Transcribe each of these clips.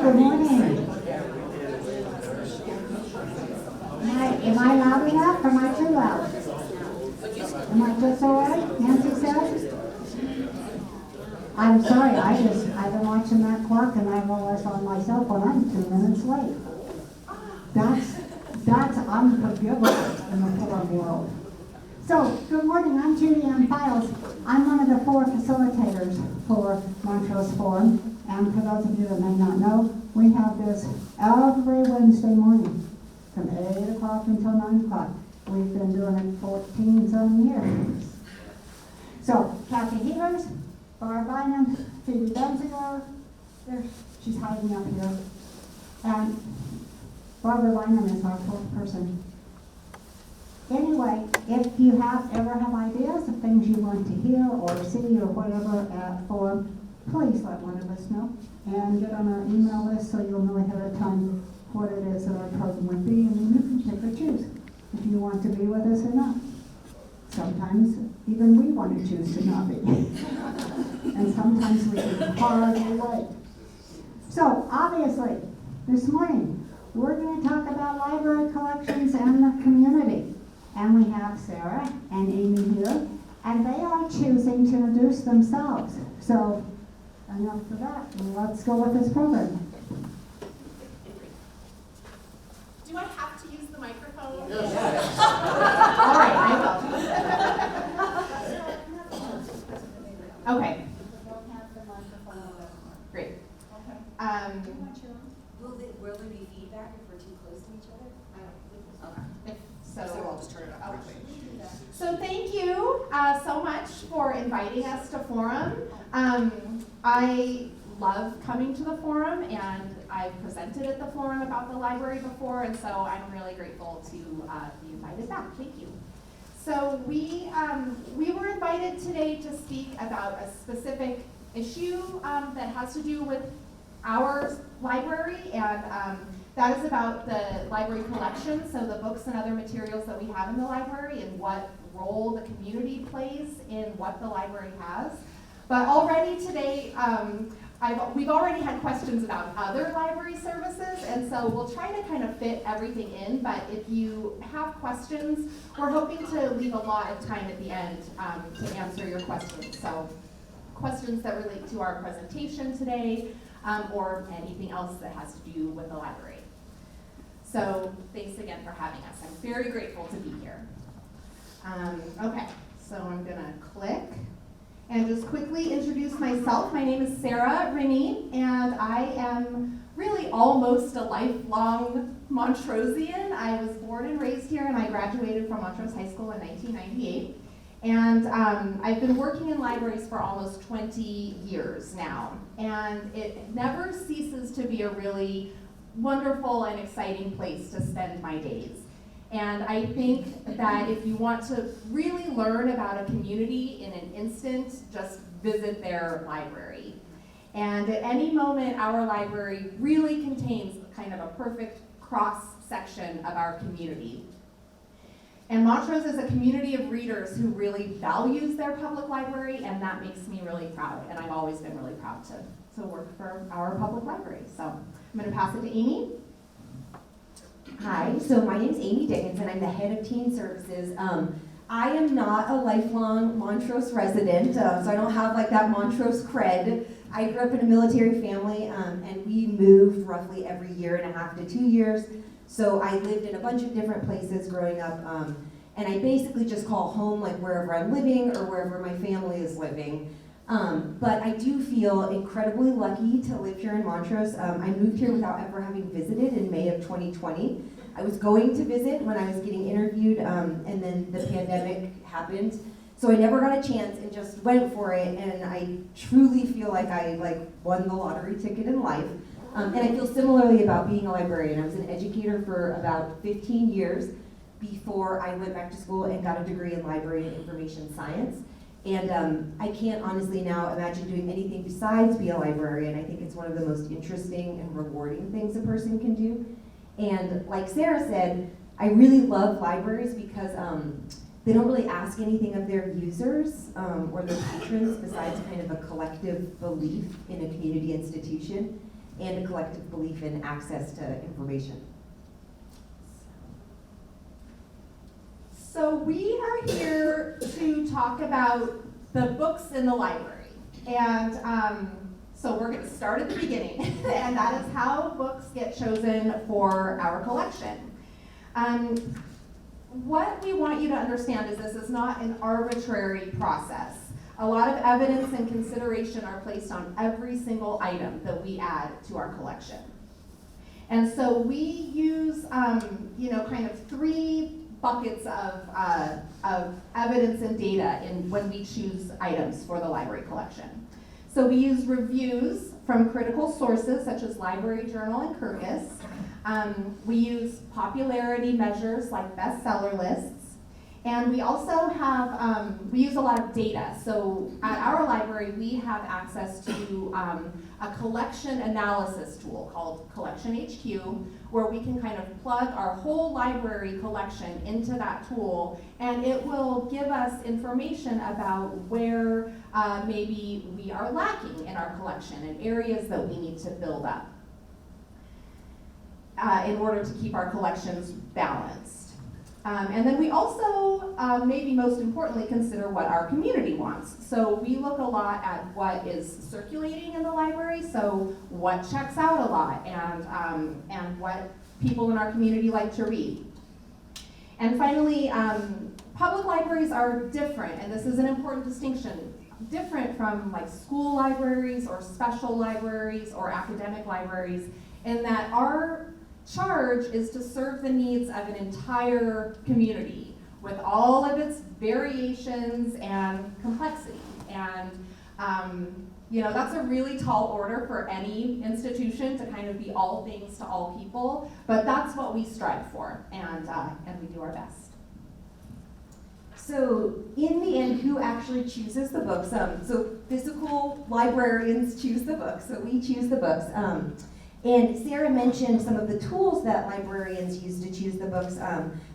Good morning. Am I loud enough or am I too loud? Am I just all right? Nancy says? I'm sorry, I've been watching that clock and I realized on my cell phone I'm 2 minutes late. That's unforgivable in the forum world. So, good morning, I'm Judy Ann Files. I'm one of the 4 facilitators for Montrose Forum. And for those of you that may not know, we have this every Wednesday morning from 8 o'clock until 9 o'clock. We've been doing it 14-some years. So, Kathy Healers, Barb Bynum, Phoebe Benziger, she's hiding up here. And Barbara Bynum is our 4th person. Anyway, if you ever have ideas of things you want to hear or see or whatever at forum, please let one of us know and get on our email list so you'll know ahead of time what it is that our program would be, and then you can pick or choose if you want to be with us or not. Sometimes even we want to choose to not be. And sometimes we can hardly wait. So obviously, this morning, we're going to talk about library collections and the community. And we have Sara and Amy here, and they are choosing to introduce themselves. So, enough for that, and let's go with this program. Do I have to use the microphone? Yes. All right, I will. Okay. Great. Will there be feedback if we're too close to each other? I don't think so. So I'll just turn it up quickly. So thank you so much for inviting us to Forum. I love coming to the Forum, and I've presented at the Forum about the library before, and so I'm really grateful to be invited back. Thank you. So we were invited today to speak about a specific issue that has to do with our library, and that is about the library collection, so the books and other materials that we have in the library and what role the community plays in what the library has. But already today, we've already had questions about other library services, and so we'll try to kind of fit everything in, but if you have questions, we're hoping to leave a lot of time at the end to answer your questions. So questions that relate to our presentation today, or anything else that has to do with the library. So thanks again for having us. I'm very grateful to be here. Okay, so I'm gonna click and just quickly introduce myself. My name is Sara Rinne, and I am really almost a lifelong Montrosian. I was born and raised here, and I graduated from Montrose High School in 1998. And I've been working in libraries for almost 20 years now, and it never ceases to be a really wonderful and exciting place to spend my days. And I think that if you want to really learn about a community in an instant, just visit their library. And at any moment, our library really contains kind of a perfect cross-section of our community. And Montrose is a community of readers who really values their public library, and that makes me really proud. And I've always been really proud to work for our public library. So I'm going to pass it to Amy. Hi, so my name is Amy Dickinson. I'm the head of Teen Services. I am not a lifelong Montrose resident, so I don't have like that Montrose cred. I grew up in a military family, and we moved roughly every 1.5 to 2 years. So I lived in a bunch of different places growing up, and I basically just call home like wherever I'm living or wherever my family is living. But I do feel incredibly lucky to live here in Montrose. I moved here without ever having visited in May of 2020. I was going to visit when I was getting interviewed, and then the pandemic happened. So I never got a chance and just went for it, and I truly feel like I won the lottery ticket in life. And I feel similarly about being a librarian. I was an educator for about 15 years before I went back to school and got a degree in library and information science. And I can't honestly now imagine doing anything besides be a librarian. I think it's one of the most interesting and rewarding things a person can do. And like Sara said, I really love libraries because they don't really ask anything of their users or their patrons besides kind of a collective belief in a community institution. and a collective belief in access to information. So we are here to talk about the books in the library. And so we're going to start at the beginning, and that is how books get chosen for our collection. What we want you to understand is this is not an arbitrary process. A lot of evidence and consideration are placed on every single item that we add to our collection. And so we use, kind of three buckets of evidence and data when we choose items for the library collection. So we use reviews from critical sources such as Library Journal and Kirkus. We use popularity measures like bestseller lists. And we also have, we use a lot of data. So at our library, we have access to a collection analysis tool called Collection HQ, where we can kind of plug our whole library collection into that tool, and it will give us information about where maybe we are lacking in our collection and areas that we need to build up in order to keep our collections balanced. And then we also, maybe most importantly, consider what our community wants. So we look a lot at what is circulating in the library, so what checks out a lot, and what people in our community like to read. And finally, public libraries are different, and this is an important distinction, different from like school libraries or special libraries or academic libraries, in that our charge is to serve the needs of an entire community with all of its variations and complexity. And that's a really tall order for any institution to kind of be all things to all people, but that's what we strive for, and we do our best. So in the end, who actually chooses the books? So physical librarians choose the books, so we choose the books. And Sara mentioned some of the tools that librarians use to choose the books,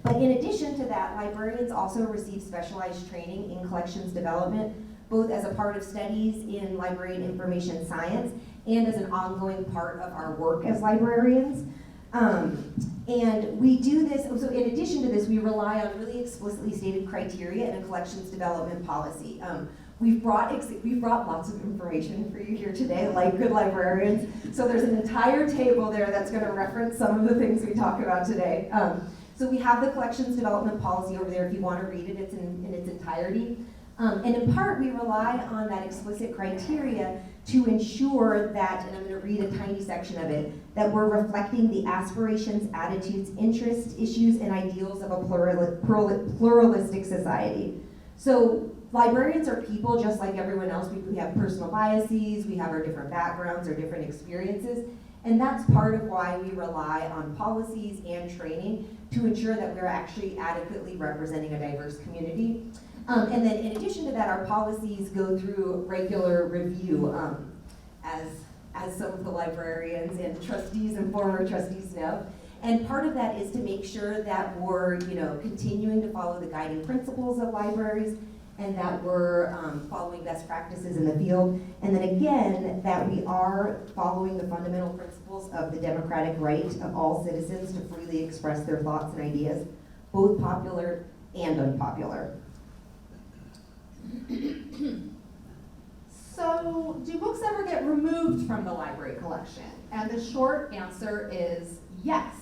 but in addition to that, librarians also receive specialized training in collections development, both as a part of studies in library and information science and as an ongoing part of our work as librarians. And we do this, so in addition to this, we rely on really explicitly stated criteria in a collections development policy. We've brought lots of information for you here today, like good librarians. So there's an entire table there that's going to reference some of the things we talk about today. So we have the collections development policy over there if you want to read it. It's in its entirety. And in part, we rely on that explicit criteria to ensure that, and I'm going to read a tiny section of it, that we're reflecting the aspirations, attitudes, interests, issues, and ideals of a pluralistic society. So librarians are people just like everyone else. We have personal biases, we have our different backgrounds, our different experiences, and that's part of why we rely on policies and training to ensure that we're actually adequately representing a diverse community. And then in addition to that, our policies go through regular review, as some of the librarians and trustees and former trustees know. And part of that is to make sure that we're continuing to follow the guiding principles of libraries, and that we're following best practices in the field. And then again, that we are following the fundamental principles of the democratic right of all citizens to freely express their thoughts and ideas, both popular and unpopular. So, do books ever get removed from the library collection? And the short answer is yes.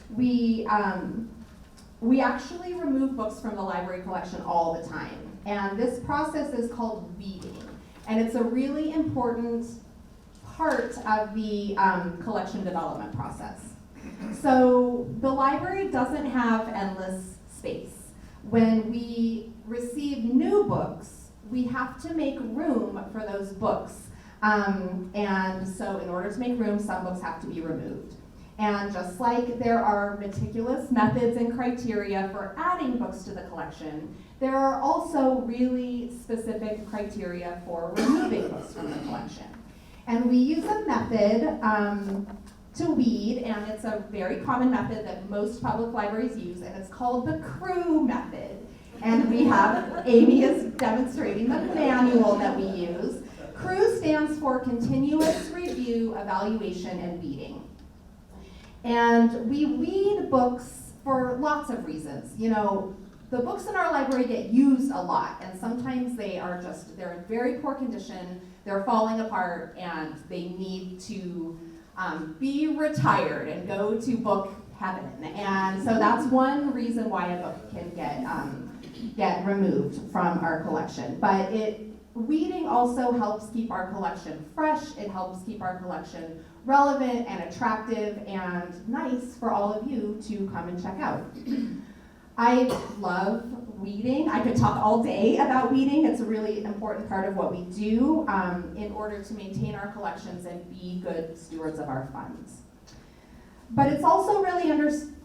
We actually remove books from the library collection all the time. And this process is called weeding. And it's a really important part of the collection development process. So the library doesn't have endless space. When we receive new books, we have to make room for those books. And so in order to make room, some books have to be removed. And just like there are meticulous methods and criteria for adding books to the collection, there are also really specific criteria for removing books from the collection. And we use a method to weed, and it's a very common method that most public libraries use, and it's called the CREW method. And we have, Amy is demonstrating the manual that we use. CREW stands for Continuous Review review, evaluation, and weeding. And we weed books for lots of reasons. You know, the books in our library get used a lot, and sometimes they're in very poor condition, they're falling apart, and they need to be retired and go to book heaven. And so that's one reason why a book can get removed from our collection. But weeding also helps keep our collection fresh. It helps keep our collection relevant and attractive and nice for all of you to come and check out. I love weeding. I could talk all day about weeding. It's a really important part of what we do in order to maintain our collections and be good stewards of our funds. But it's also really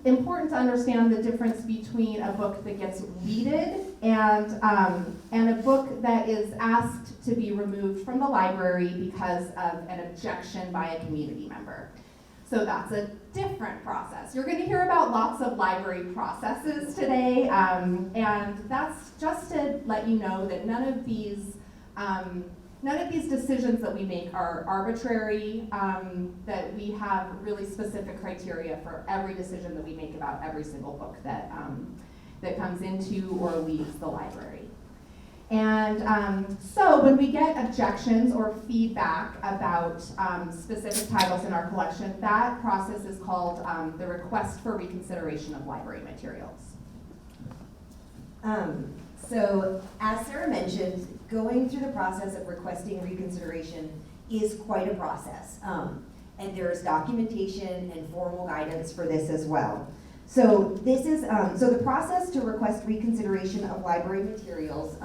important to understand the difference between a book that gets weeded and a book that is asked to be removed from the library because of an objection by a community member. So that's a different process. You're going to hear about lots of library processes today, and that's just to let you know that none of these decisions that we make are arbitrary, that we have really specific criteria for every decision that we make about every single book that comes into or leaves the library. And so when we get objections or feedback about specific titles in our collection, that process is called the request for reconsideration of library materials. So as Sara mentioned, going through the process of requesting reconsideration is quite a process. And there is documentation and formal guidance for this as well. So this is so the process to request reconsideration of library materials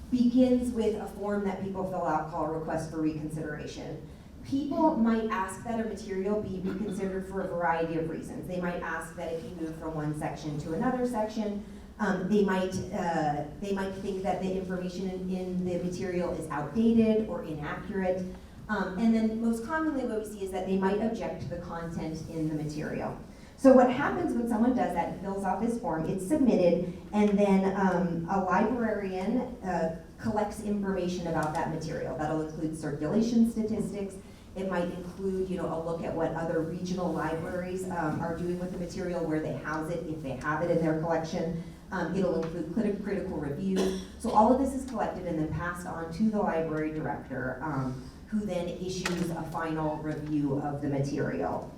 begins with a form that people fill out called a request for reconsideration. People might ask that a material be reconsidered for a variety of reasons. They might ask that it be moved from one section to another section. They might think that the information in the material is outdated or inaccurate. And then most commonly what we see is that they might object to the content in the material. So what happens when someone does that and fills out this form, it's submitted, and then a librarian collects information about that material. That'll include circulation statistics. It might include, a look at what other regional libraries are doing with the material, where they house it, if they have it in their collection. It'll include critical review. So all of this is collected and then passed on to the library director, who then issues a final review of the material.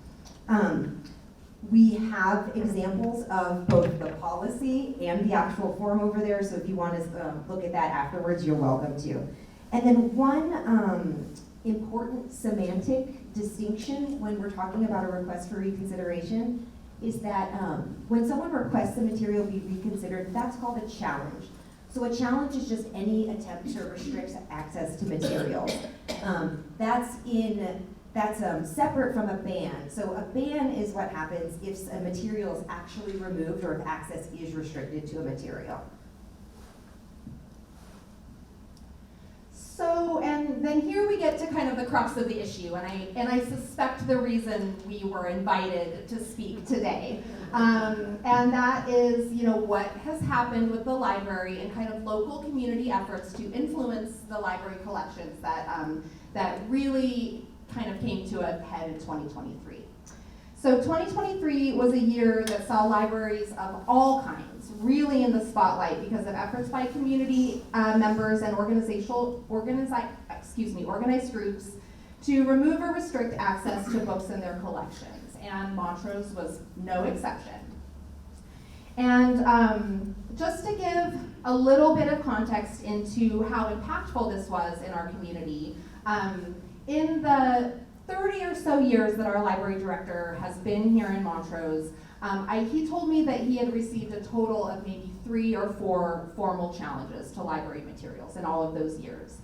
We have examples of both the policy and the actual form over there, so if you want to look at that afterwards, you're welcome to. And then one important semantic distinction when we're talking about a request for reconsideration is that when someone requests the material be reconsidered, that's called a challenge. So a challenge is just any attempt to restrict access to materials. That's separate from a ban. So a ban is what happens if a material is actually removed or if access is restricted to a material. So, and then here we get to kind of the crux of the issue, and I suspect the reason we were invited to speak today. And that is, what has happened with the library and kind of local community efforts to influence the library collections that really kind of came to a head in 2023. So 2023 was a year that saw libraries of all kinds really in the spotlight because of efforts by community members and organized groups to remove or restrict access to books in their collections, and Montrose was no exception. And just to give a little bit of context into how impactful this was in our community, in the 30 or so years that our library director has been here in Montrose, he told me that he had received a total of maybe 3 or 4 formal challenges to library materials in all of those years.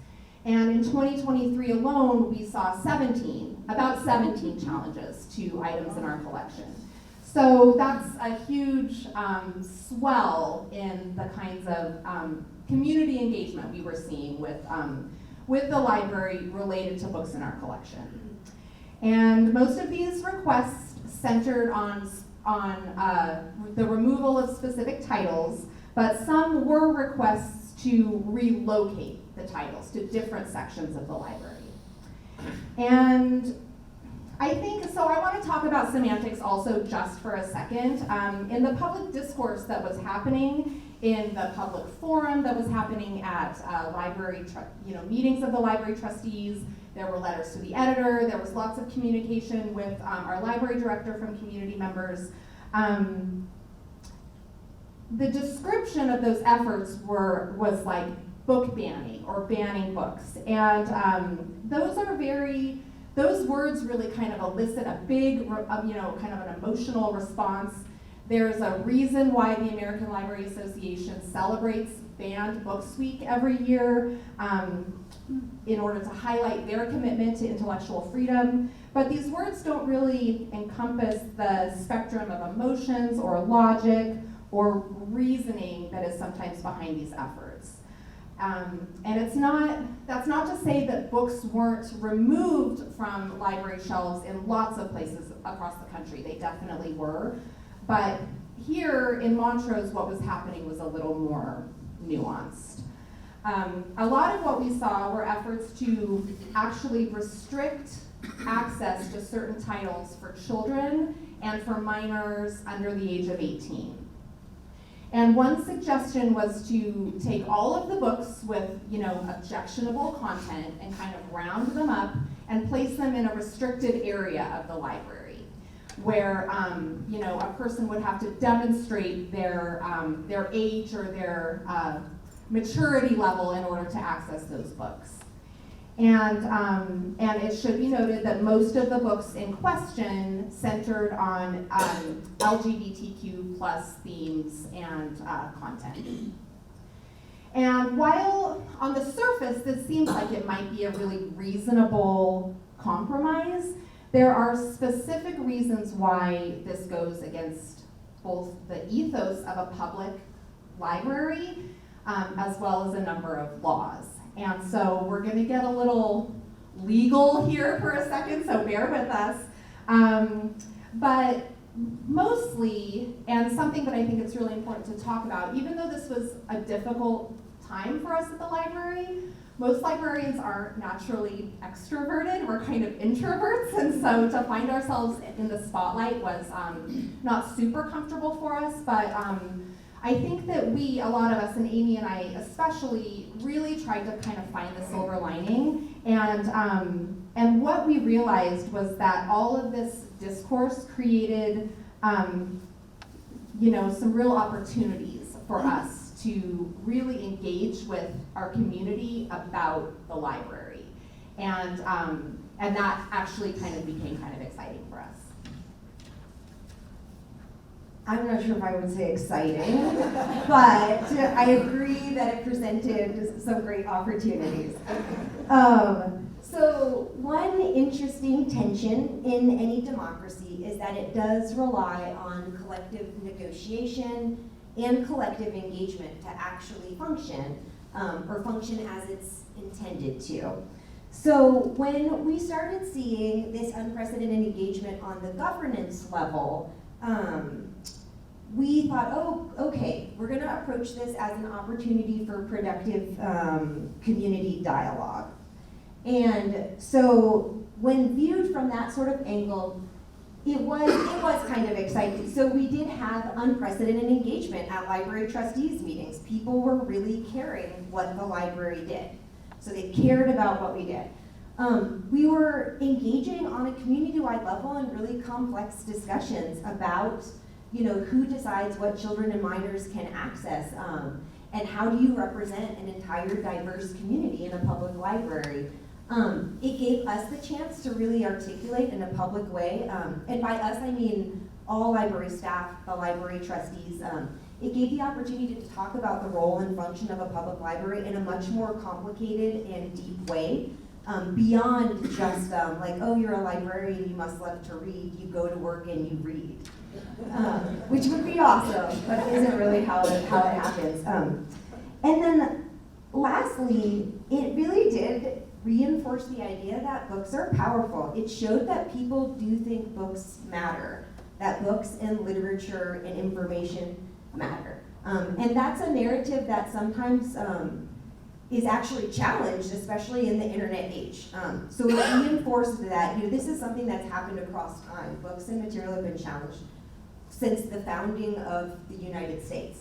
And in 2023 alone, we saw about 17 challenges to items in our collection. So that's a huge swell in the kinds of community engagement we were seeing with the library related to books in our collection. And most of these requests centered on the removal of specific titles, but some were requests to relocate the titles to different sections of the library. And I think, so I want to talk about semantics also just for a second. In the public discourse that was happening, in the public forum that was happening at meetings of the library trustees, there were letters to the editor, there was lots of communication with our library director from community members. The description of those efforts was like book banning or banning books. And those words really kind of elicit a big, kind of an emotional response. There's a reason why the American Library Association celebrates Banned Books Week every year in order to highlight their commitment to intellectual freedom. But these words don't really encompass the spectrum of emotions or logic or reasoning that is sometimes behind these efforts. And that's not to say that books weren't removed from library shelves in lots of places across the country. They definitely were. But here in Montrose, what was happening was a little more nuanced. A lot of what we saw were efforts to actually restrict access to certain titles for children and for minors under the age of 18. And one suggestion was to take all of the books with, objectionable content and kind of round them up and place them in a restricted area of the library, where a person would have to demonstrate their age or their maturity level in order to access those books. And it should be noted that most of the books in question centered on LGBTQ plus themes and content. And while on the surface this seems like it might be a really reasonable compromise, there are specific reasons why this goes against both the ethos of a public library as well as a number of laws. And so we're going to get a little legal here for a second, so bear with us. But mostly, and something that I think it's really important to talk about, even though this was a difficult time for us at the library, most librarians are naturally extroverted. We're kind of introverts, and so to find ourselves in the spotlight was not super comfortable for us, but I think that a lot of us, and Amy and I especially, really tried to kind of find the silver lining. And what we realized was that all of this discourse created, some real opportunities for us to really engage with our community about the library. And that actually kind of became kind of exciting for us. I'm not sure if I would say exciting, but I agree that it presented some great opportunities. So one interesting tension in any democracy is that it does rely on collective negotiation and collective engagement to actually function, or function as it's intended to. So when we started seeing this unprecedented engagement on the governance level, we thought, oh, okay, we're going to approach this as an opportunity for productive community dialogue. And so when viewed from that sort of angle, it was kind of exciting. So we did have unprecedented engagement at library trustees meetings. People were really caring what the library did. So they cared about what we did. We were engaging on a community-wide level in really complex discussions about who decides what children and minors can access, and how do you represent an entire diverse community in a public library. It gave us the chance to really articulate in a public way, and by us I mean all library staff, the library trustees. It gave the opportunity to talk about the role and function of a public library in a much more complicated and deep way, beyond just like, oh, you're a librarian, you must love to read, you go to work and you read. Which would be awesome, but it isn't really how it happens. And then lastly, it really did reinforce the idea that books are powerful. It showed that people do think books matter, that books and literature and information matter. And that's a narrative that sometimes is actually challenged, especially in the internet age. So it reinforced that, this is something that's happened across time. Books and material have been challenged since the founding of the United States.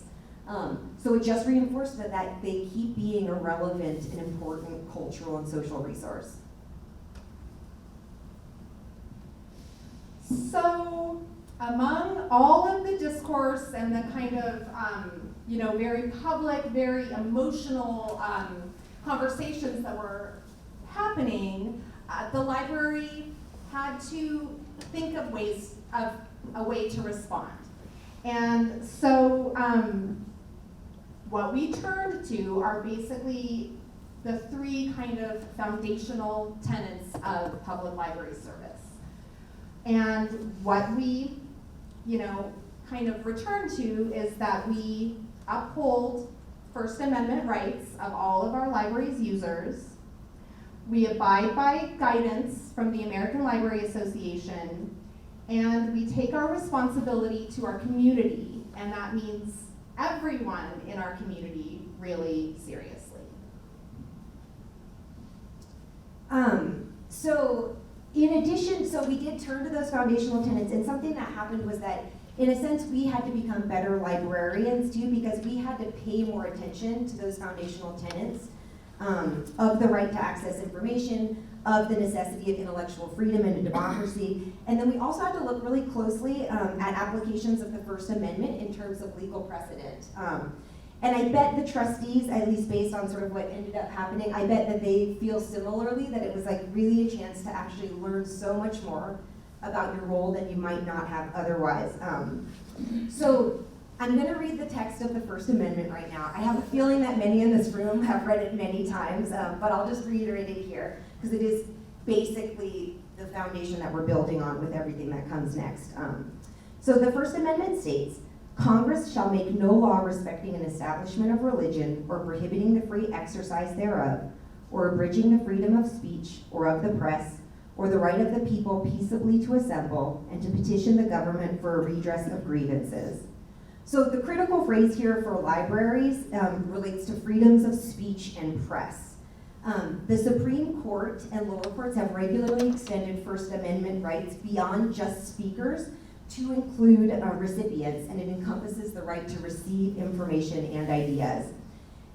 So it just reinforced that they keep being a relevant and important cultural and social resource. So among all of the discourse and the kind of, very public, very emotional conversations that were happening, the library had to think of a way to respond. And so what we turned to are basically the three kind of foundational tenets of public library service. And what we, kind of return to is that we uphold First Amendment rights of all of our library's users. We abide by guidance from the American Library Association, and we take our responsibility to our community, and that means everyone in our community, really seriously. So in addition, so we did turn to those foundational tenets, and something that happened was that, in a sense, we had to become better librarians too, because we had to pay more attention to those foundational tenets of the right to access information, of the necessity of intellectual freedom and a democracy. And then we also had to look really closely at applications of the First Amendment in terms of legal precedent. And I bet the trustees, at least based on sort of what ended up happening, I bet that they feel similarly, that it was like really a chance to actually learn so much more about your role than you might not have otherwise. So I'm gonna read the text of the First Amendment right now. I have a feeling that many in this room have read it many times, but I'll just reiterate it here, because it is basically the foundation that we're building on with everything that comes next. So the First Amendment states, Congress shall make no law respecting an establishment of religion or prohibiting the free exercise thereof, or abridging the freedom of speech or of the press, or the right of the people peaceably to assemble and to petition the government for a redress of grievances. So the critical phrase here for libraries relates to freedoms of speech and press. The Supreme Court and lower courts have regularly extended First Amendment rights beyond just speakers to include recipients, and it encompasses the right to receive information and ideas.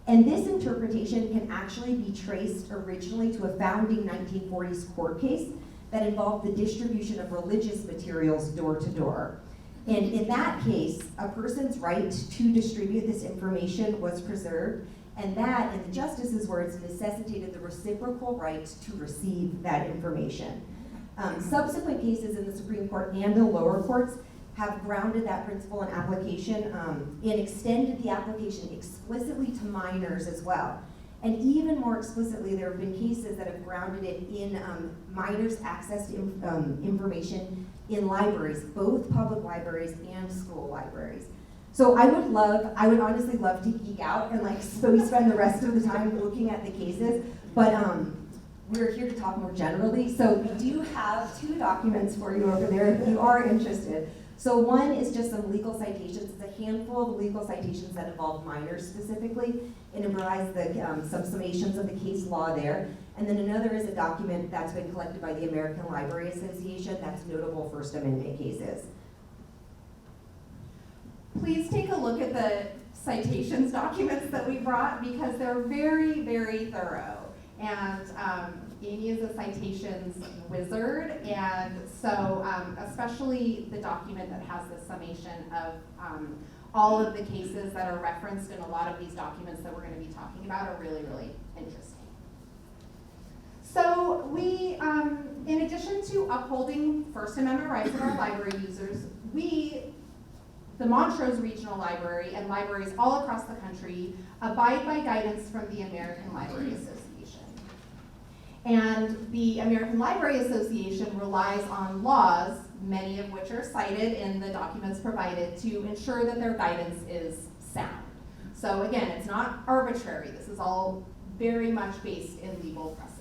And this interpretation can actually be traced originally to a founding 1940s court case that involved the distribution of religious materials door to door. And in that case, a person's right to distribute this information was preserved, and that, in the justice's words, necessitated the reciprocal right to receive that information. Subsequent cases in the Supreme Court and the lower courts have grounded that principle in application and extended the application explicitly to minors as well. And even more explicitly, there have been cases that have grounded it in minors' access to information in libraries, both public libraries and school libraries. So I would honestly love to geek out and spend the rest of the time looking at the cases, but we're here to talk more generally. So we do have two documents for you over there if you are interested. So one is just some legal citations. It's a handful of legal citations that involve minors specifically, and it provides some summations of the case law there. And then another is a document that's been collected by the American Library Association that's notable First Amendment cases. Please take a look at the citations documents that we brought, because they're very, very thorough. And Amy is a citations wizard, and so especially the document that has the summation of all of the cases that are referenced in a lot of these documents that we're going to be talking about are really, really interesting. So we, in addition to upholding First Amendment rights of our library users, the Montrose Regional Library and libraries all across the country abide by guidance from the American Library Association. And the American Library Association relies on laws, many of which are cited in the documents provided, to ensure that their guidance is sound. So again, it's not arbitrary. This is all very much based in legal precedent.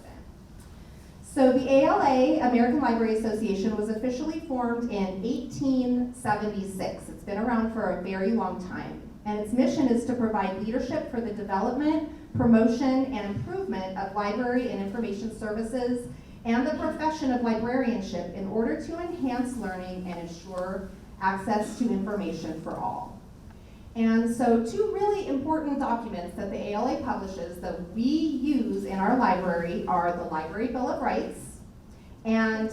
So the ALA, American Library Association, was officially formed in 1876. It's been around for a very long time. And its mission is to provide leadership for the development, promotion, and improvement of library and information services and the profession of librarianship in order to enhance learning and ensure access to information for all. And so two really important documents that the ALA publishes that we use in our library are the Library Bill of Rights and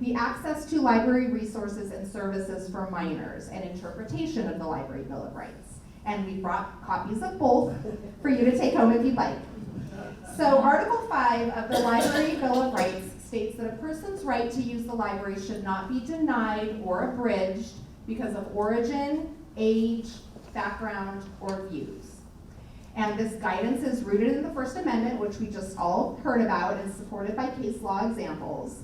the Access to Library Resources and Services for Minors, an interpretation of the Library Bill of Rights. And we brought copies of both for you to take home if you'd like. So Article 5 of the Library Bill of Rights states that a person's right to use the library should not be denied or abridged because of origin, age, background, or views. And this guidance is rooted in the First Amendment, which we just all heard about and supported by case law examples.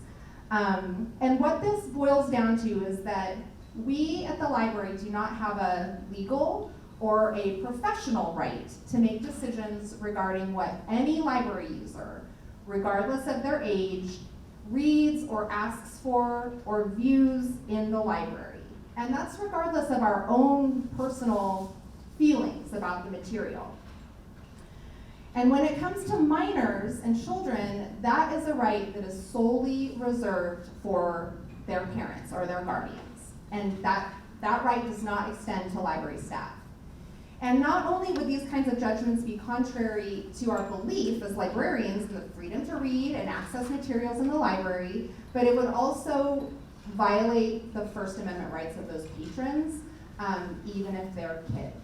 And what this boils down to is that we at the library do not have a legal or a professional right to make decisions regarding what any library user, regardless of their age, reads or asks for or views in the library. And that's regardless of our own personal feelings about the material. And when it comes to minors and children, that is a right that is solely reserved for their parents or their guardians. And that right does not extend to library staff. And not only would these kinds of judgments be contrary to our belief as librarians in the freedom to read and access materials in the library, but it would also violate the First Amendment rights of those patrons, even if they're kids.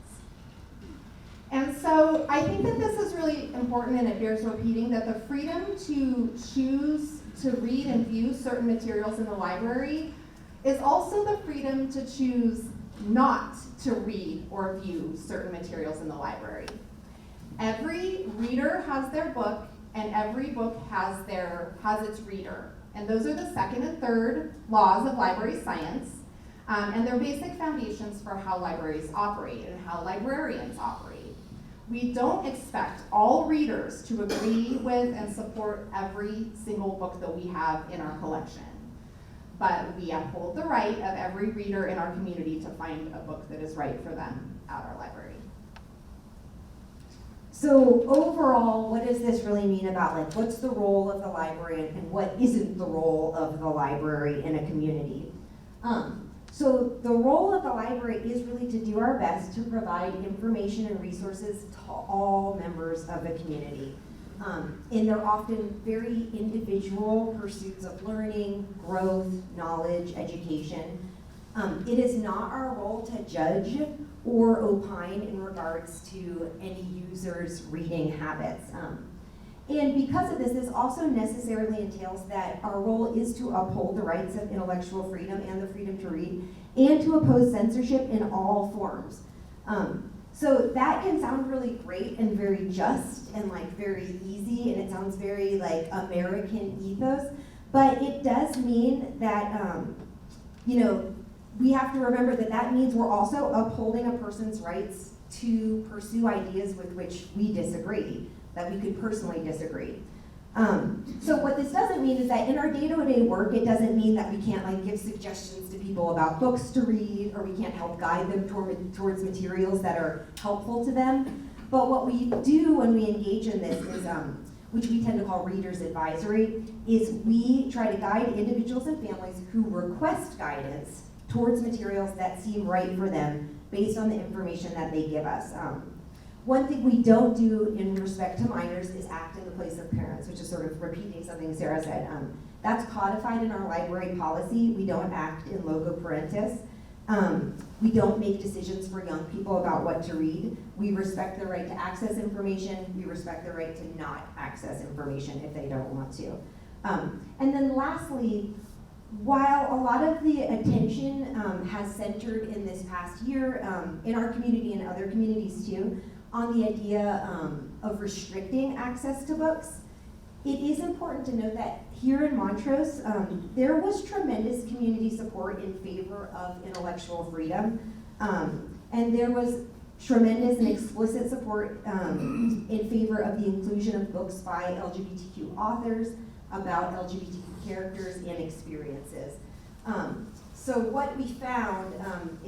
And so I think that this is really important, and it bears repeating, that the freedom to choose to read and view certain materials in the library is also the freedom to choose not to read or view certain materials in the library. Every reader has their book, and every book has its reader. And those are the second and third laws of library science, and they're basic foundations for how libraries operate and how librarians operate. We don't expect all readers to agree with and support every single book that we have in our collection. But we uphold the right of every reader in our community to find a book that is right for them at our library. So overall, what does this really mean about, like, what's the role of the librarian and what isn't the role of the library in a community? So the role of the library is really to do our best to provide information and resources to all members of the community. In their often very individual pursuits of learning, growth, knowledge, education. It is not our role to judge or opine in regards to any user's reading habits. And because of this, this also necessarily entails that our role is to uphold the rights of intellectual freedom and the freedom to read, and to oppose censorship in all forms. So that can sound really great and very just and like very easy, and it sounds very like American ethos, but it does mean that, we have to remember that that means we're also upholding a person's rights to pursue ideas with which we disagree, that we could personally disagree. So what this doesn't mean is that in our day-to-day work, it doesn't mean that we can't like give suggestions to people about books to read, or we can't help guide them towards materials that are helpful to them. But what we do when we engage in this is, which we tend to call reader's advisory, is we try to guide individuals and families who request guidance towards materials that seem right for them based on the information that they give us. One thing we don't do in respect to minors is act in the place of parents, which is sort of repeating something Sara said. That's codified in our library policy. We don't act in loco parentis. We don't make decisions for young people about what to read. We respect their right to access information. We respect their right to not access information if they don't want to. And then lastly, while a lot of the attention has centered in this past year in our community and other communities too, on the idea of restricting access to books, it is important to note that here in Montrose, there was tremendous community support in favor of intellectual freedom, and there was tremendous and explicit support in favor of the inclusion of books by LGBTQ authors about LGBTQ characters and experiences. So what we found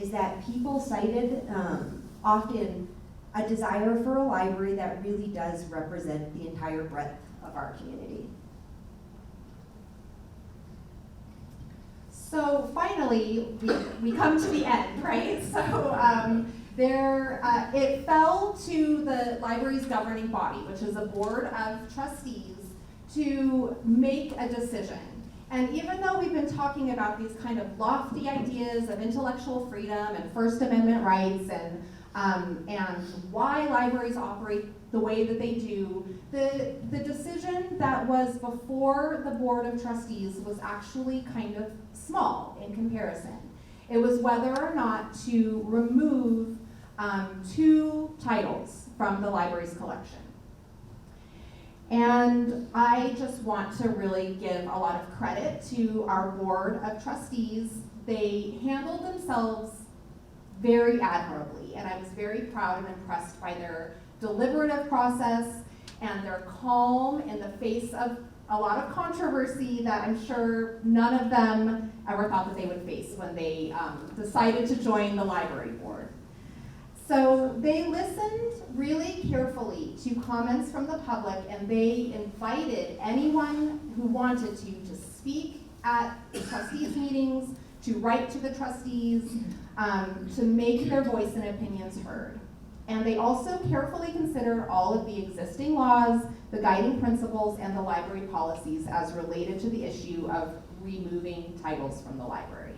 is that people cited often a desire for a library that really does represent the entire breadth of our community. So finally, we come to the end, right? So it fell to the library's governing body, which is a board of trustees, to make a decision. And even though we've been talking about these kind of lofty ideas of intellectual freedom and First Amendment rights and why libraries operate the way that they do, the decision that was before the Board of Trustees was actually kind of small in comparison. It was whether or not to remove 2 titles from the library's collection. And I just want to really give a lot of credit to our Board of Trustees. They handled themselves very admirably, and I was very proud and impressed by their deliberative process and their calm in the face of a lot of controversy that I'm sure none of them ever thought that they would face when they decided to join the library board. So they listened really carefully to comments from the public, and they invited anyone who wanted to speak at the trustees' meetings, to write to the trustees, to make their voice and opinions heard. And they also carefully considered all of the existing laws, the guiding principles, and the library policies as related to the issue of removing titles from the library.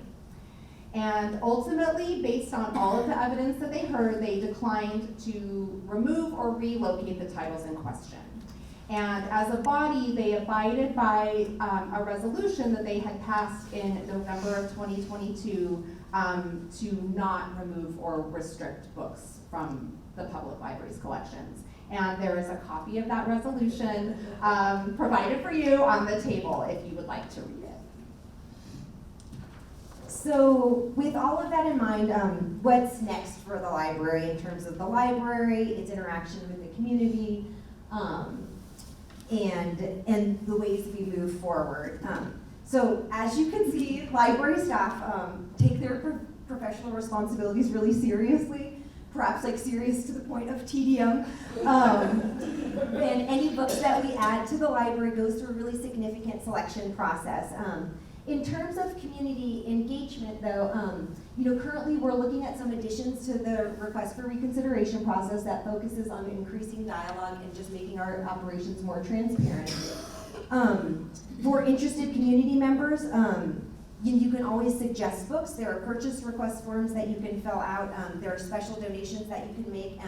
And ultimately, based on all of the evidence that they heard, they declined to remove or relocate the titles in question. And as a body, they abided by a resolution that they had passed in November of 2022 to not remove or restrict books from the public library's collections. And there is a copy of that resolution provided for you on the table if you would like to read it. So with all of that in mind, what's next for the library in terms of the library, its interaction with the community, and the ways we move forward? So as you can see, library staff take their professional responsibilities really seriously, perhaps like serious to the point of tedium. And any books that we add to the library goes through a really significant selection process. In terms of community engagement, though, currently we're looking at some additions to the request for reconsideration process that focuses on increasing dialogue and just making our operations more transparent. For interested community members, you can always suggest books. There are purchase request forms that you can fill out. There are special donations that you can make.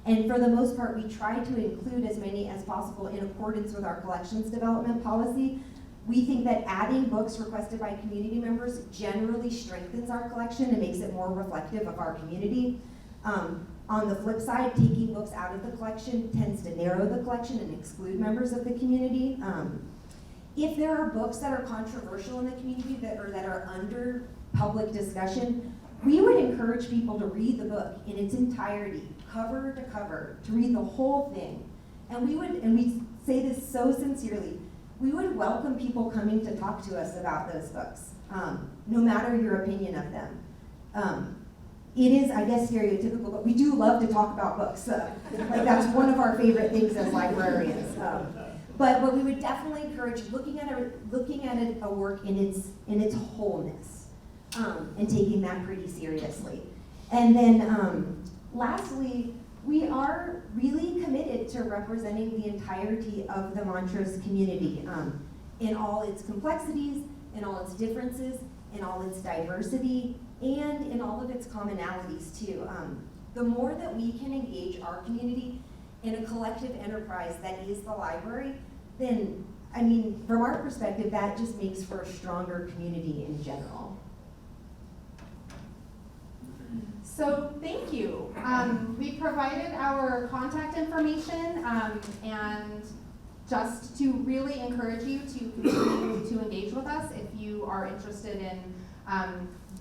And for the most part, we try to include as many as possible in accordance with our collections development policy. We think that adding books requested by community members generally strengthens our collection and makes it more reflective of our community. On the flip side, taking books out of the collection tends to narrow the collection and exclude members of the community. If there are books that are controversial in the community that are under public discussion, we would encourage people to read the book in its entirety, cover to cover, to read the whole thing. And we say this so sincerely, we would welcome people coming to talk to us about those books, no matter your opinion of them. It is, I guess, stereotypical, but we do love to talk about books. Like that's one of our favorite things as librarians. But we would definitely encourage looking at a work in its wholeness, and taking that pretty seriously. And then lastly, we are really committed to representing the entirety of the Montrose community in all its complexities, in all its differences, in all its diversity, and in all of its commonalities too. The more that we can engage our community in a collective enterprise that is the library, then, I mean, from our perspective, that just makes for a stronger community in general. So thank you. We provided our contact information and just to really encourage you to continue to engage with us if you are interested in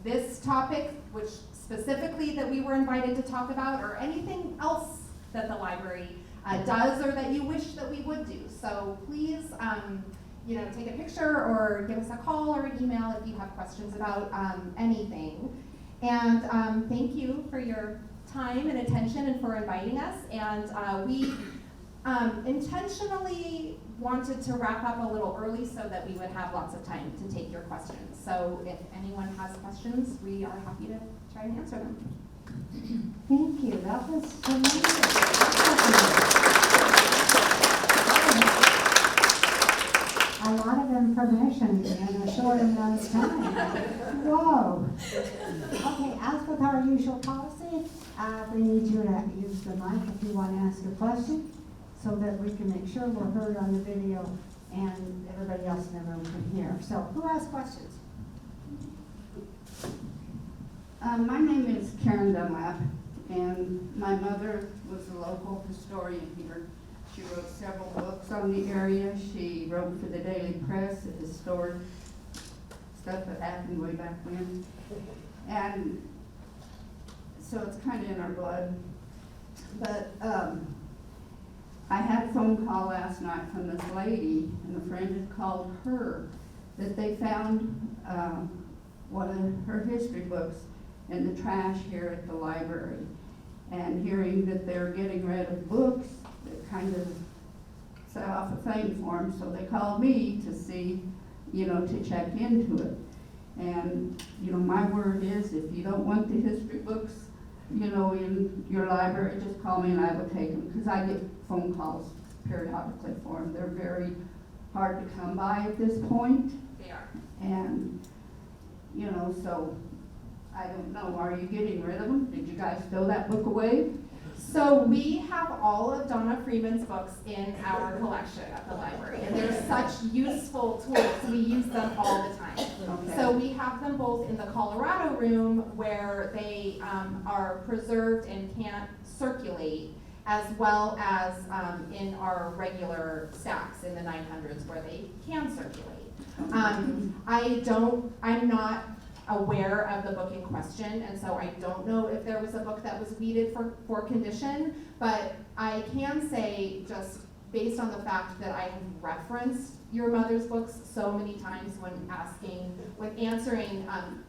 this topic, which specifically that we were invited to talk about, or anything else that the library does or that you wish that we would do. So please take a picture or give us a call or an email if you have questions about anything. And thank you for your time and attention and for inviting us. And we intentionally wanted to wrap up a little early so that we would have lots of time to take your questions. So if anyone has questions, we are happy to try and answer them. Thank you, that was amazing. A lot of information in a short amount of time. Whoa. Okay, as with our usual policy, we need you to use the mic if you want to ask a question, so that we can make sure we're heard on the video and everybody else in the room can hear. So, who has questions? My name is Karen Dunlap, and my mother was a local historian here. She wrote several books on the area. She wrote for the Daily Press, the historic stuff that happened way back when. And so it's kind of in our blood. But I had a phone call last night from this lady, and a friend had called her, that they found one of her history books in the trash here at the library. And hearing that they're getting rid of books, it kind of set off a thing for them. So they called me to see, to check into it. And, my word is, if you don't want the history books, in your library, just call me and I will take them. Because I get phone calls periodically for them. They're very hard to come by at this point. They are. And, so I don't know, are you getting rid of them? Did you guys throw that book away? So we have all of Donna Freeman's books in our collection at the library, and they're such useful tools. We use them all the time. Okay. So we have them both in the Colorado room, where they are preserved and can't circulate, as well as in our regular stacks in the 900s, where they can circulate. I'm not aware of the book in question, and so I don't know if there was a book that was weeded for condition, but I can say, just based on the fact that I have referenced your mother's books so many times when answering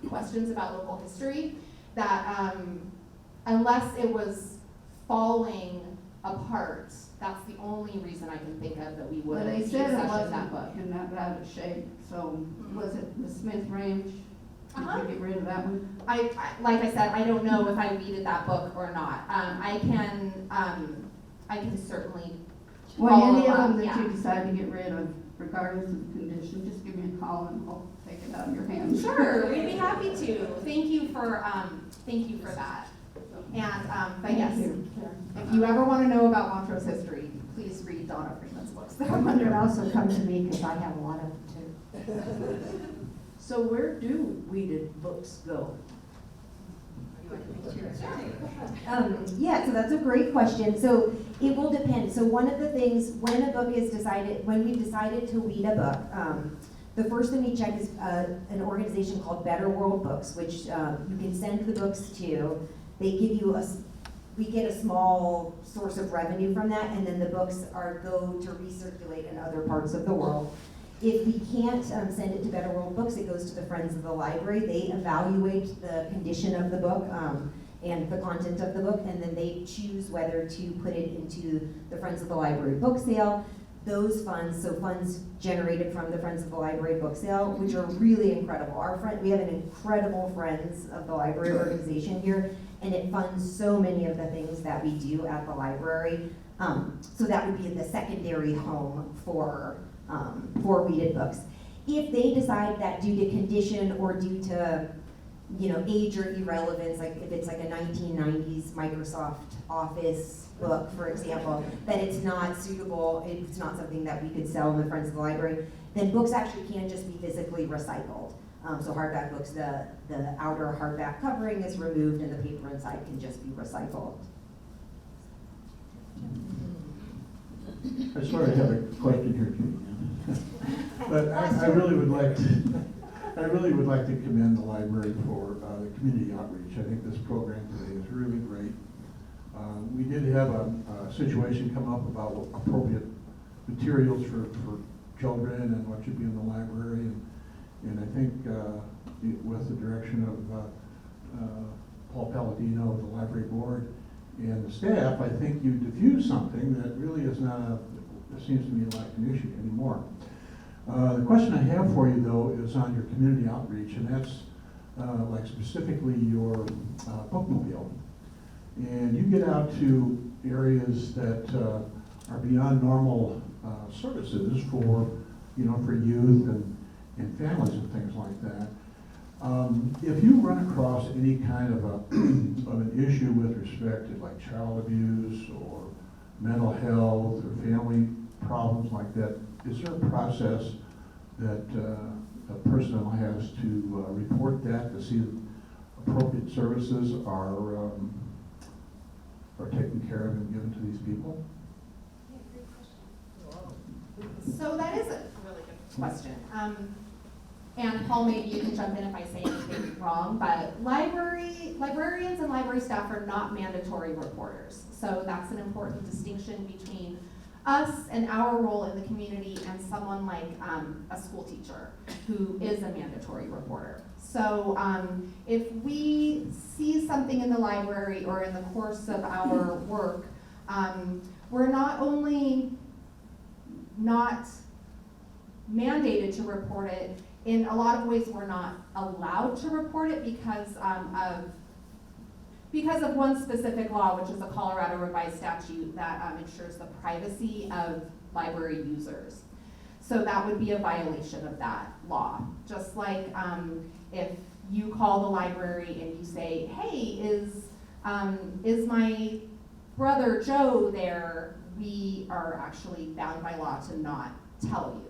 questions about local history, that unless it was falling apart, that's the only reason I can think of that we would Well, have they said it that wasn't book. in that out of shape, so was it the Smith Ranch? Did Uh-huh. you get rid of that one? I like I said, I don't know if I weeded that book or not. I can certainly Well, follow any of up, them that yeah. you decide to get rid of, regardless of the condition, just give me a call and I'll take it out of your hands. Sure, we'd be happy to. Thank you for that. And but yes, if you ever want to know about Montrose history, please read Donna Freeman's books. They're You can wonderful. also come to me, because I have a lot of them too. So where do weeded books go? Yeah, so that's a great question. So it will depend. So one of the things, when we've decided to weed a book, the first thing we check is an organization called Better World Books, which you can send the books to. They give you we get a small source of revenue from that, and then the books go to recirculate in other parts of the world. If we can't send it to Better World Books, it goes to the Friends of the Library. They evaluate the condition of the book and the content of the book, and then they choose whether to put it into the Friends of the Library book sale. Those funds, so funds generated from the Friends of the Library book sale, which are really incredible. We have an incredible Friends of the Library organization here, and it funds so many of the things that we do at the library. So that would be the secondary home for weeded books. If they decide that due to condition or due to age or irrelevance, like if it's like a 1990s Microsoft Office book, for example, that it's not suitable, it's not something that we could sell in the Friends of the Library, then books actually can just be physically recycled. So hardback books, the outer hardback covering is removed and the paper inside can just be recycled. I sort of have a question here, Judy. But I really would like to commend the library for the community outreach. I think this program today is really great. We did have a situation come up about appropriate materials for children and what should be in the library, and I think with the direction of Paul Palladino, the library board, and the staff, I think you diffuse something that really is not it seems to me like an issue anymore. The question I have for you, though, is on your community outreach, and that's like specifically your bookmobile. And you get out to areas that are beyond normal services for, for youth and families and things like that. If you run across any kind of an issue with respect to like child abuse or mental health or family problems like that, is there a process that a personnel has to report that to see that appropriate services are taken care of and given to these people? So that is a really good question. And Paul, maybe you can jump in if I say anything wrong, but librarians and library staff are not mandatory reporters. So that's an important distinction between us and our role in the community and someone like a school teacher who is a mandatory reporter. So if we see something in the library or in the course of our work, we're not only not mandated to report it, in a lot of ways we're not allowed to report it because of one specific law, which is a Colorado revised statute that ensures the privacy of library users. So that would be a violation of that law. Just like if you call the library and you say, hey, is my brother Joe there? We are actually bound by law to not tell you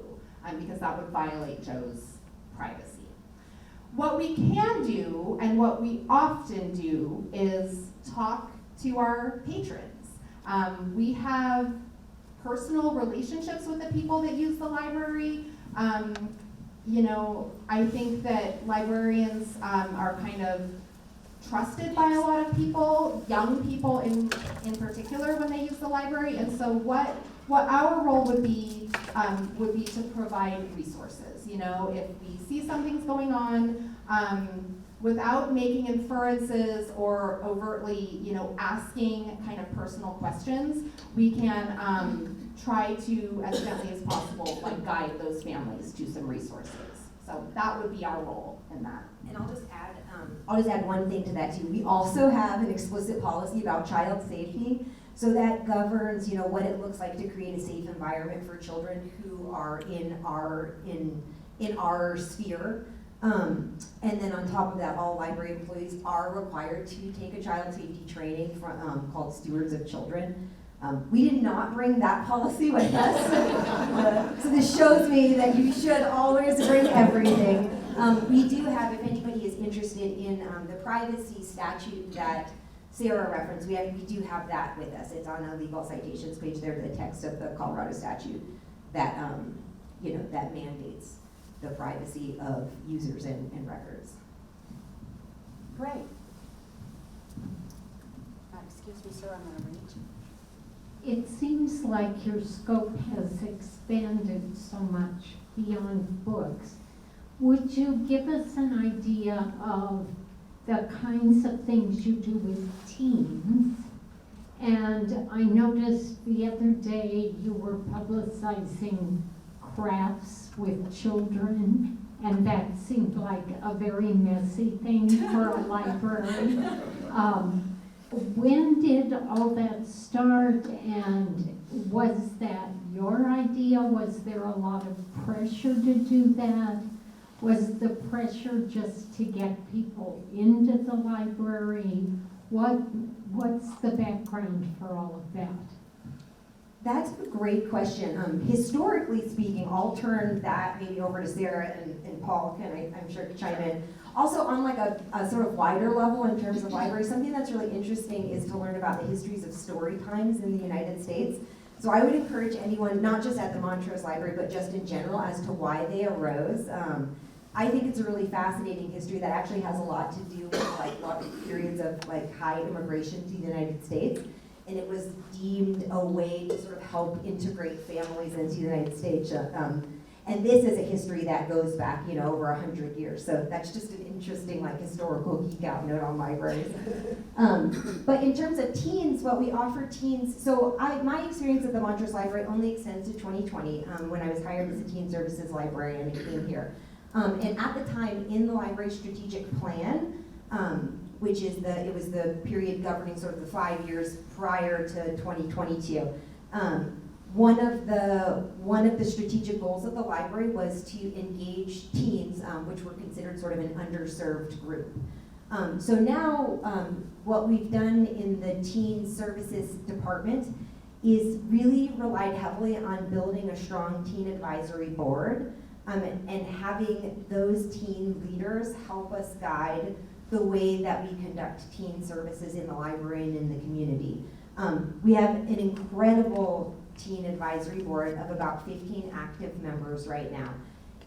because that would violate Joe's privacy. What we can do, and what we often do, is talk to our patrons. We have personal relationships with the people that use the library. I think that librarians are kind of trusted by a lot of people, young people in particular, when they use the library. And so what our role would be to provide resources. If we see something's going on, without making inferences or overtly, asking kind of personal questions, we can try to, as gently as possible, guide those families to some resources. So that would be our role in that. And I'll just add one thing to that too. We also have an explicit policy about child safety. So that governs, what it looks like to create a safe environment for children who are in our sphere. And then on top of that, all library employees are required to take a child safety training called Stewards of Children. We did not bring that policy with us. So this shows me that you should always bring everything. We do have, if anybody is interested in the privacy statute that Sara referenced, we do have that with us. It's on a legal citations page there, the text of the Colorado statute that that mandates the privacy of users and records. Great. Excuse me, sir, I'm going to read. It seems like your scope has expanded so much beyond books. Would you give us an idea of the kinds of things you do with teens? And I noticed the other day you were publicizing crafts with children, and that seemed like a very messy thing for a library. When did all that start, and was that your idea? Was there a lot of pressure to do that? Was the pressure just to get people into the library? What's the background for all of that? That's a great question. Historically speaking, I'll turn that maybe over to Sara and Paul can, I'm sure, chime in. Also on a sort of wider level in terms of libraries, something that's really interesting is to learn about the histories of story times in the United States. So I would encourage anyone, not just at the Montrose Library, but just in general as to why they arose. I think it's a really fascinating history that actually has a lot to do with a lot of periods of high immigration to the United States. And it was deemed a way to sort of help integrate families into the United States. And this is a history that goes back, over 100 years. So that's just an interesting, historical geek out note on libraries. But in terms of teens, what we offer teens, so my experience at the Montrose Library only extends to 2020, when I was hired as a teen services librarian and came here. And at the time, in the library strategic plan, which is it was the period governing sort of the 5 years prior to 2022. One of the strategic goals of the library was to engage teens, which were considered sort of an underserved group. So now, what we've done in the teen services department is really relied heavily on building a strong teen advisory board, and having those teen leaders help us guide the way that we conduct teen services in the library and in the community. We have an incredible teen advisory board of about 15 active members right now.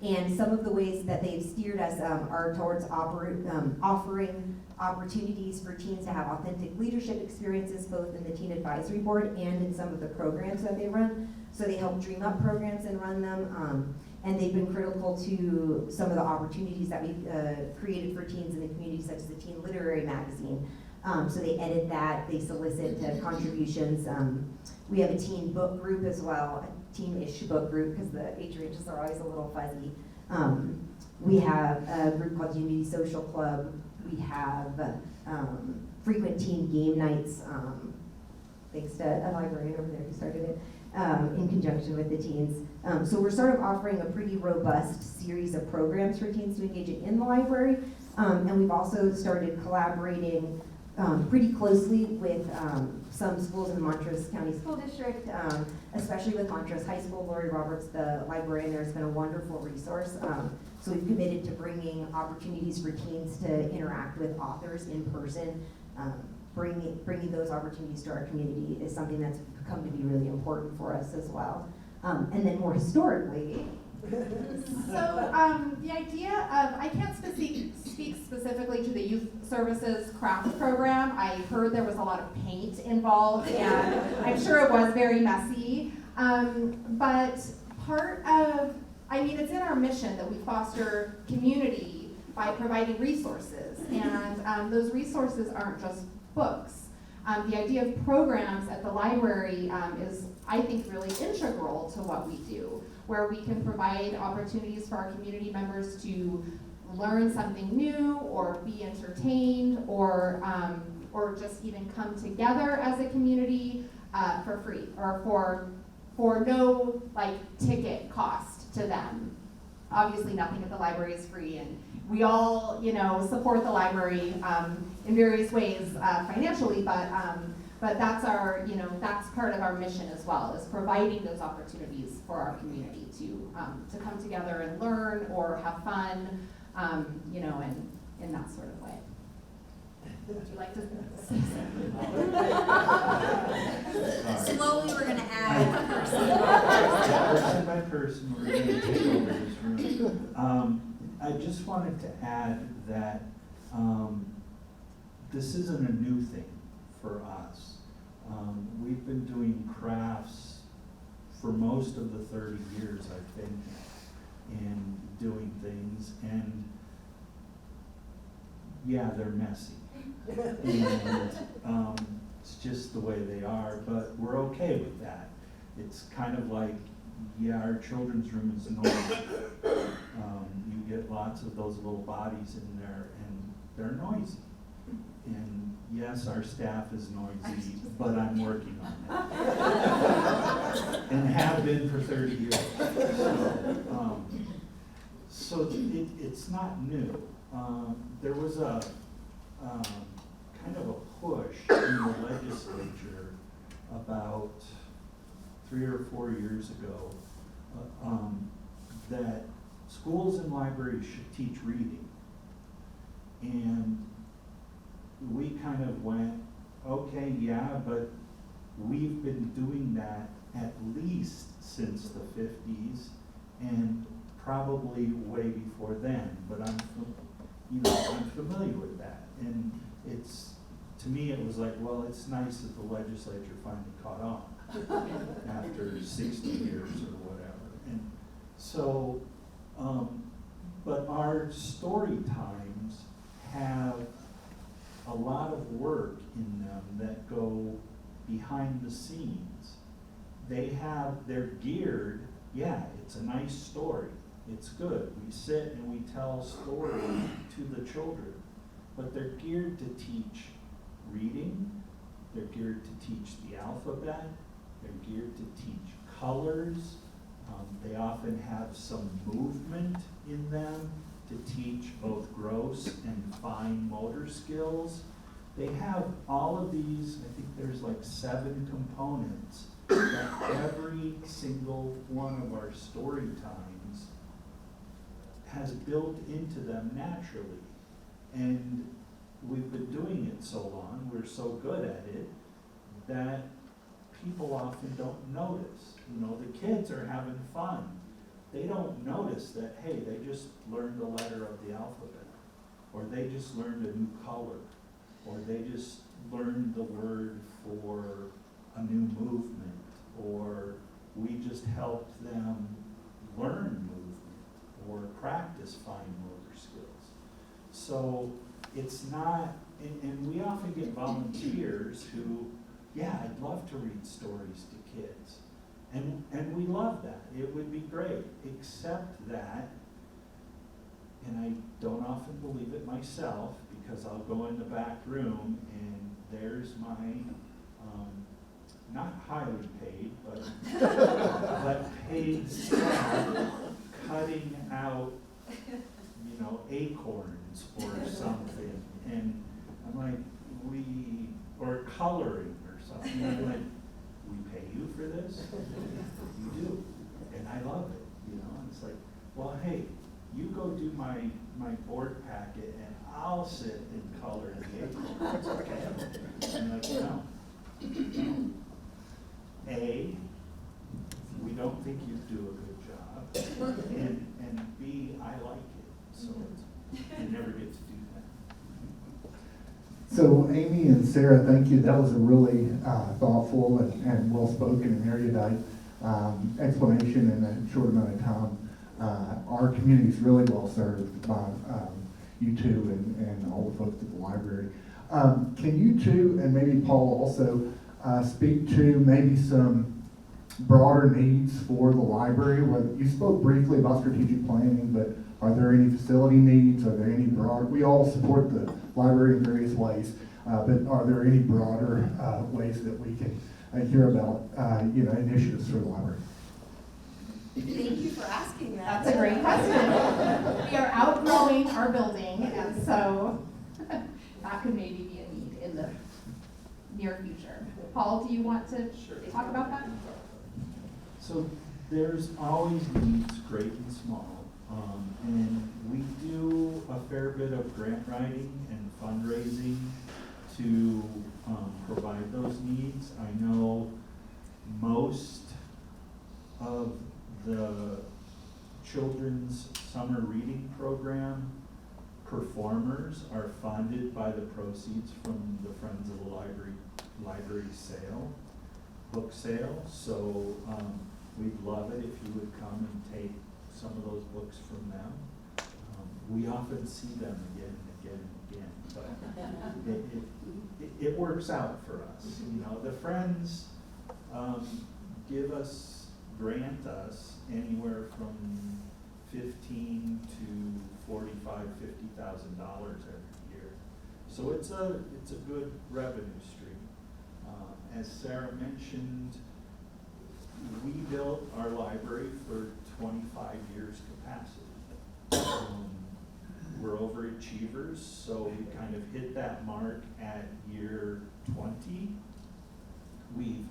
And some of the ways that they've steered us are towards offering opportunities for teens to have authentic leadership experiences, both in the teen advisory board and in some of the programs that they run. So they help dream up programs and run them. And they've been critical to some of the opportunities that we've created for teens in the community, such as the Teen Literary Magazine. So they edit that, they solicit contributions. We have a teen book group as well, a teen-ish book group, because the age ranges are always a little fuzzy. We have a group called Unity Social Club. We have frequent teen game nights, thanks to a librarian over there who started it, in conjunction with the teens. So we're sort of offering a pretty robust series of programs for teens to engage in the library. And we've also started collaborating pretty closely with some schools in the Montrose County School District, especially with Montrose High School. Lori Roberts, the librarian there, has been a wonderful resource. So we've committed to bringing opportunities for teens to interact with authors in person. Bringing those opportunities to our community is something that's come to be really important for us as well. And then more historically, So the idea of, I can't speak specifically to the youth services craft program. I heard there was a lot of paint involved, and I'm sure it was very messy. But part of, it's in our mission that we foster community by providing resources, and those resources aren't just books. The idea of programs at the library is, I think, really integral to what we do, where we can provide opportunities for our community members to learn something new, or be entertained, or just even come together as a community for free, or for no ticket cost to them. Obviously, nothing at the library is free, and we all support the library in various ways financially, but that's our, that's part of our mission as well, is providing those opportunities for our community to come together and learn or have fun, in that sort of way. Would you like to say something? Slowly, we're gonna add a Person by person, we're going to take over this room. I just wanted to add that this isn't a new thing for us. We've been doing crafts for most of the 30 years I've been here and doing things, and yeah, they're messy. And it's just the way they are, but we're okay with that. It's kind of like, yeah, our children's room is noisy. You get lots of those little bodies in there, and they're noisy. And yes, our staff is noisy, but I'm working on that. And have been for 30 years. So it's not new. There was a kind of a push in the legislature about 3 or 4 years ago that schools and libraries should teach reading. And we kind of went, okay, yeah, but we've been doing that at least since the 50s and probably way before then, but I'm familiar with that. And to me it was like, well, it's nice that the legislature finally caught on after 60 years or whatever. And So, but our story times have a lot of work in them that go behind the scenes. They're geared, yeah, it's a nice story, it's good. We sit and we tell stories to the children, but they're geared to teach reading, they're geared to teach the alphabet, they're geared to teach colors. They often have some movement in them to teach both gross and fine motor skills. They have all of these, I think there's like 7 components that every single one of our story times has built into them naturally. And we've been doing it so long, we're so good at it, that people often don't notice. You know, the kids are having fun. They don't notice that, hey, they just learned a letter of the alphabet, or they just learned a new color, or they just learned the word for a new movement, or we just helped them learn movement or practice fine motor skills. So it's not, and we often get volunteers who, yeah, I'd love to read stories to kids. And we love that. It would be great, except that, and I don't often believe it myself, because I'll go in the back room and there's my, not highly paid, but paid staff cutting out, you know, acorns or something. And I'm like, or coloring or something. And I'm like, we pay you for this? You do. And I love it, you know. And it's like, well, hey, you go do my board packet and I'll sit and color the acorns, okay? And like, no. A, we don't think you do a good job. And B, I like it. So you never get to do that. So Amy and Sarah, thank you. That was a really thoughtful and well-spoken and erudite explanation in a short amount of time. Our community is really well served by you two and all the folks at the library. Can you two, and maybe Paul also, speak to maybe some broader needs for the library? You spoke briefly about strategic planning, but are there any facility needs? Are there any broad? We all support the library in various ways, but are there any broader ways that we can hear about initiatives for the library? Thank you for asking that. That's a great question. We are outgrowing our building, and so that could maybe be a need in the near future. Paul, do you want to talk about that? So there's always needs, great and small. And we do a fair bit of grant writing and fundraising to provide those needs. I know most of the children's summer reading program performers are funded by the proceeds from the Friends of the Library sale, book sale. So we'd love it if you would come and take some of those books from them. We often see them again and again and again, but it works out for us. You know, the Friends grant us anywhere from $15,000 to $45,000, $50,000 every year. So it's a good revenue stream. As Sara mentioned, we built our library for 25 years capacity. We're overachievers, so we kind of hit that mark at year 20. We've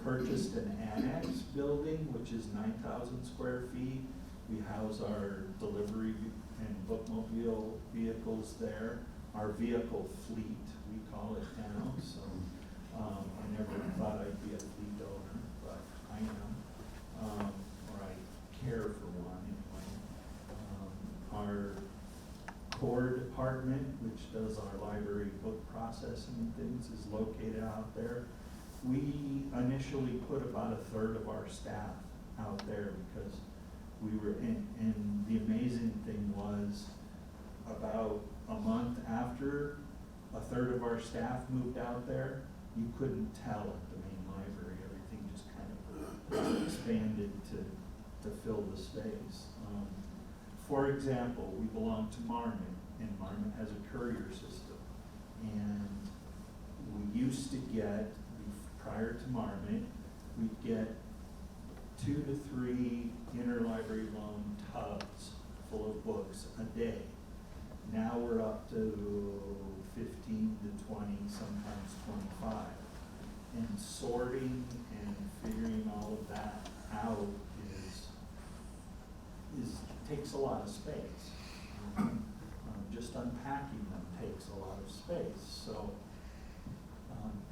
purchased an annex building, which is 9,000 square feet. We house our delivery and bookmobile vehicles there. Our vehicle fleet, we call it now. So I never thought I'd be a fleet owner, but I am, or I care for one anyway. Our core department, which does our library book processing and things, is located out there. We initially put about a third of our staff out there because we were in, and the amazing thing was, about a month after a third of our staff moved out there, you couldn't tell at the main library. Everything just kind of expanded to fill the space. For example, we belong to Marmot, and Marmot has a courier system. And we used to get, prior to Marmot, we'd get 2 to 3 interlibrary loan tubs full of books a day. Now we're up to 15 to 20, sometimes 25. And sorting and figuring all of that out takes a lot of space. Just unpacking them takes a lot of space. So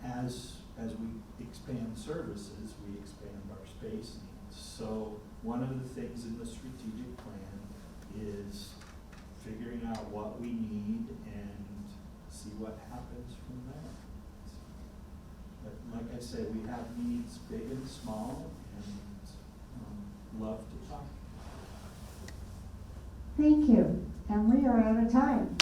as we expand services, we expand our space needs. So one of the things in the strategic plan is figuring out what we need and see what happens from there. But like I say, we have needs big and small, and love to talk. Thank you, and we are out of time.